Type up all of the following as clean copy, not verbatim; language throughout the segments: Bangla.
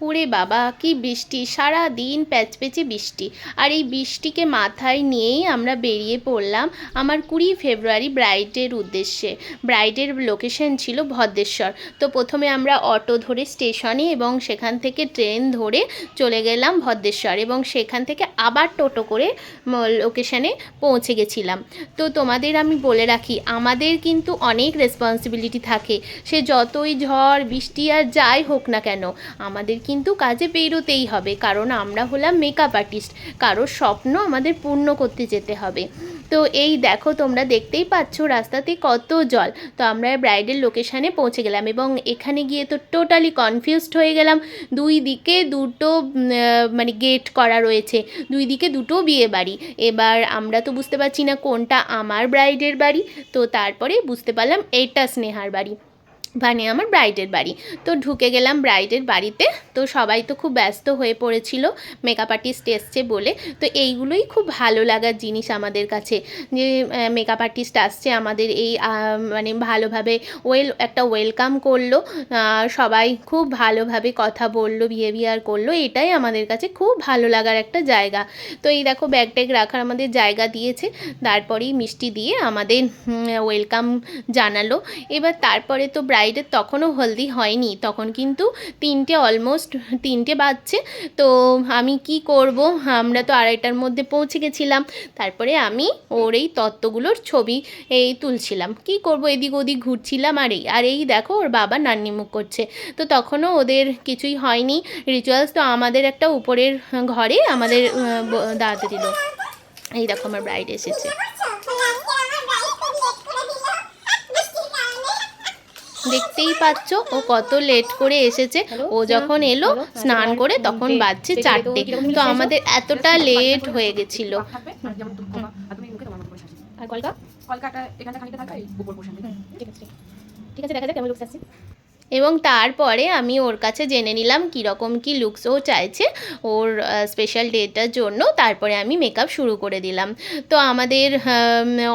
ওরে বাবা কি বৃষ্টি, সারা দিন প্যাচপ্যাচে বৃষ্টি। আর এই বৃষ্টিকে মাথায় নিয়েই আমরা বেরিয়ে পড়লাম আমার 20 ফেব্রুয়ারি ব্রাইডের উদ্দেশ্যে। ব্রাইডের লোকেশন ছিল ভদ্রেশ্বর। তো প্রথমে আমরা অটো ধরে স্টেশনে এবং সেখান থেকে ট্রেন ধরে চলে গেলাম ভদ্রেশ্বর এবং সেখান থেকে আবার টোটো করে লোকেশনে পৌঁছে গেছিলাম। তো তোমাদের আমি বলে রাখি, আমাদের কিন্তু অনেক রেসপন্সিবিলিটি থাকে, সে যতই ঝড় বৃষ্টি আর যাই হোক না কেন আমাদের কিন্তু কাজে বেরোতেই হবে, কারণ আমরা হলাম মেকআপ আর্টিস্ট, কারোর স্বপ্ন আমাদের পূর্ণ করতে যেতে হবে। তো এই দেখো তোমরা দেখতেই পাচ্ছ রাস্তাতে কত জল। তো আমরা ব্রাইডের লোকেশানে পৌঁছে গেলাম এবং এখানে গিয়ে তো টোটালি কনফিউজড হয়ে গেলাম। দুই দিকে দুটো মানে গেট করা রয়েছে, দুই দিকে দুটো বিয়ে বাড়ি। এবার আমরা তো বুঝতে পারছি না কোনটা আমার ব্রাইডের বাড়ি। তো তারপরে বুঝতে পারলাম এটা স্নেহার বাড়ি, মানে আমার ব্রাইডের বাড়ি। তো ঢুকে গেলাম ব্রাইডের বাড়িতে। তো সবাই তো খুব ব্যস্ত হয়ে পড়েছিল, মেকআপ আর্টিস্ট এসছে বলে। তো এইগুলোই খুব ভালো লাগার জিনিস আমাদের কাছে, যে মেকআপ আর্টিস্ট আসছে, আমাদের এই মানে ভালোভাবে একটা ওয়েলকাম করলো, সবাই খুব ভালোভাবে কথা বললো, বিহেভিয়ার করলো। এটাই আমাদের কাছে খুব ভালো লাগার একটা জায়গা। তো এই দেখো ব্যাগ ট্যাগ রাখার আমাদের জায়গা দিয়েছে, তারপরেই মিষ্টি দিয়ে আমাদের ওয়েলকাম জানালো। এবার তারপরে তো ব্রাইডের তখনও হলদি হয়নি, তখন কিন্তু অলমোস্ট তিনটে বাজছে। তো আমি কি করব, আমরা তো 2:30টার মধ্যে পৌঁছে গেছিলাম। তারপরে আমি ওর এই তত্ত্বগুলোর ছবি তুলছিলাম, কি করব এদিক ওদিক ঘুরছিলাম। আর এই দেখো ওর বাবা নান্নিমুখ করছে। তো তখনও ওদের কিছুই হয়নি রিচুয়ালস। তো আমাদের একটা উপরের ঘরে আমাদের দাঁড়াতে দিল। এই দেখো আমার ব্রাইড এসেছে, দেখতেই পাচ্ছ ও কত লেট করে এসেছে। ও যখন এলো স্নান করে তখন বাজছে 4টে। তো আমাদের এতটা লেট হয়ে গেছিল। আর কলকাতা এখানটা খানিকটা থাকা এই উপর পোরশন ঠিক আছে, ঠিক আছে, দেখা যাক কেমন লুকস আসছে। এবং তারপরে আমি ওর কাছে জেনে নিলাম কীরকম কী লুকস ও চাইছে ওর স্পেশাল ডেটার জন্য। তারপরে আমি মেকআপ শুরু করে দিলাম। তো আমাদের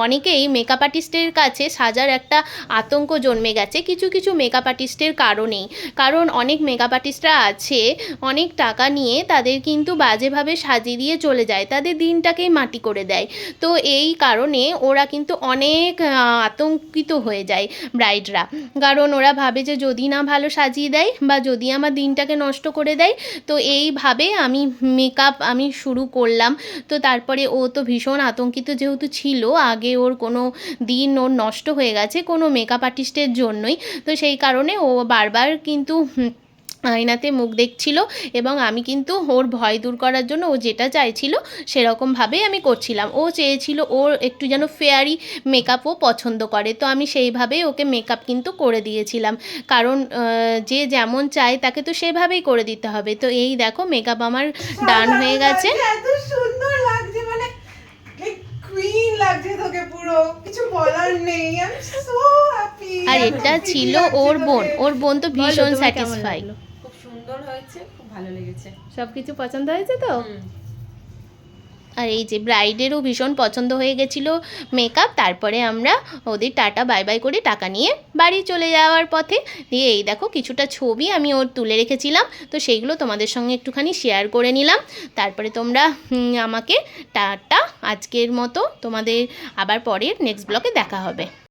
অনেকেই মেকআপ আর্টিস্টের কাছে সাজার একটা আতঙ্ক জন্মে গেছে কিছু কিছু মেকআপ আর্টিস্টের কারণেই। কারণ অনেক মেকআপ আর্টিস্টরা আছে অনেক টাকা নিয়ে তাদের কিন্তু বাজেভাবে সাজিয়ে দিয়ে চলে যায়, তাদের দিনটাকেই মাটি করে দেয়। তো এই কারণে ওরা কিন্তু অনেক আতঙ্কিত হয়ে যায় ব্রাইডরা, কারণ ওরা ভাবে যে যদি না ভালো সাজিয়ে দেয় বা যদি আমার দিনটাকে নষ্ট করে দেয়। তো এইভাবে আমি শুরু করলাম। তো তারপরে ও তো ভীষণ আতঙ্কিত যেহেতু ছিল, আগে ওর কোনো দিন ওর নষ্ট হয়ে গেছে কোনো মেকআপ আর্টিস্টের জন্যই। তো সেই কারণে ও বারবার কিন্তু আয়নাতে মুখ দেখছিল এবং আমি কিন্তু ওর ভয় দূর করার জন্য ও যেটা চাইছিল সেরকমভাবেই আমি করছিলাম। ও চেয়েছিল ওর একটু যেন ফেয়ারি মেকআপও পছন্দ করে, তো আমি সেইভাবেই ওকে মেকআপ কিন্তু করে দিয়েছিলাম, কারণ যে যেমন চায় তাকে তো সেভাবেই করে দিতে হবে। তো এই দেখো মেকআপ আমার ডান হয়ে গেছে। এত সুন্দর লাগছে, মানে কুইন লাগছে তোকে, পুরো কিছু বলার নেই। I am so happy. আর এটা ছিল ওর বোন তো ভীষণ স্যাটিসফাই। খুব সুন্দর হয়েছে, খুব ভালো লেগেছে, সবকিছু পছন্দ হয়েছে তো। আর এই যে ব্রাইডেরও ভীষণ পছন্দ হয়ে গেছিলো মেকআপ। তারপরে আমরা ওদের টাটা বাই বাই করে টাকা নিয়ে বাড়ি চলে যাওয়ার পথে দিয়ে এই দেখো কিছুটা ছবি আমি ওর তুলে রেখেছিলাম, তো সেইগুলো তোমাদের সঙ্গে একটুখানি শেয়ার করে নিলাম। তারপরে তোমরা আমাকে টাটা, আজকের মতো তোমাদের আবার পরের নেক্সট ব্লগে দেখা হবে।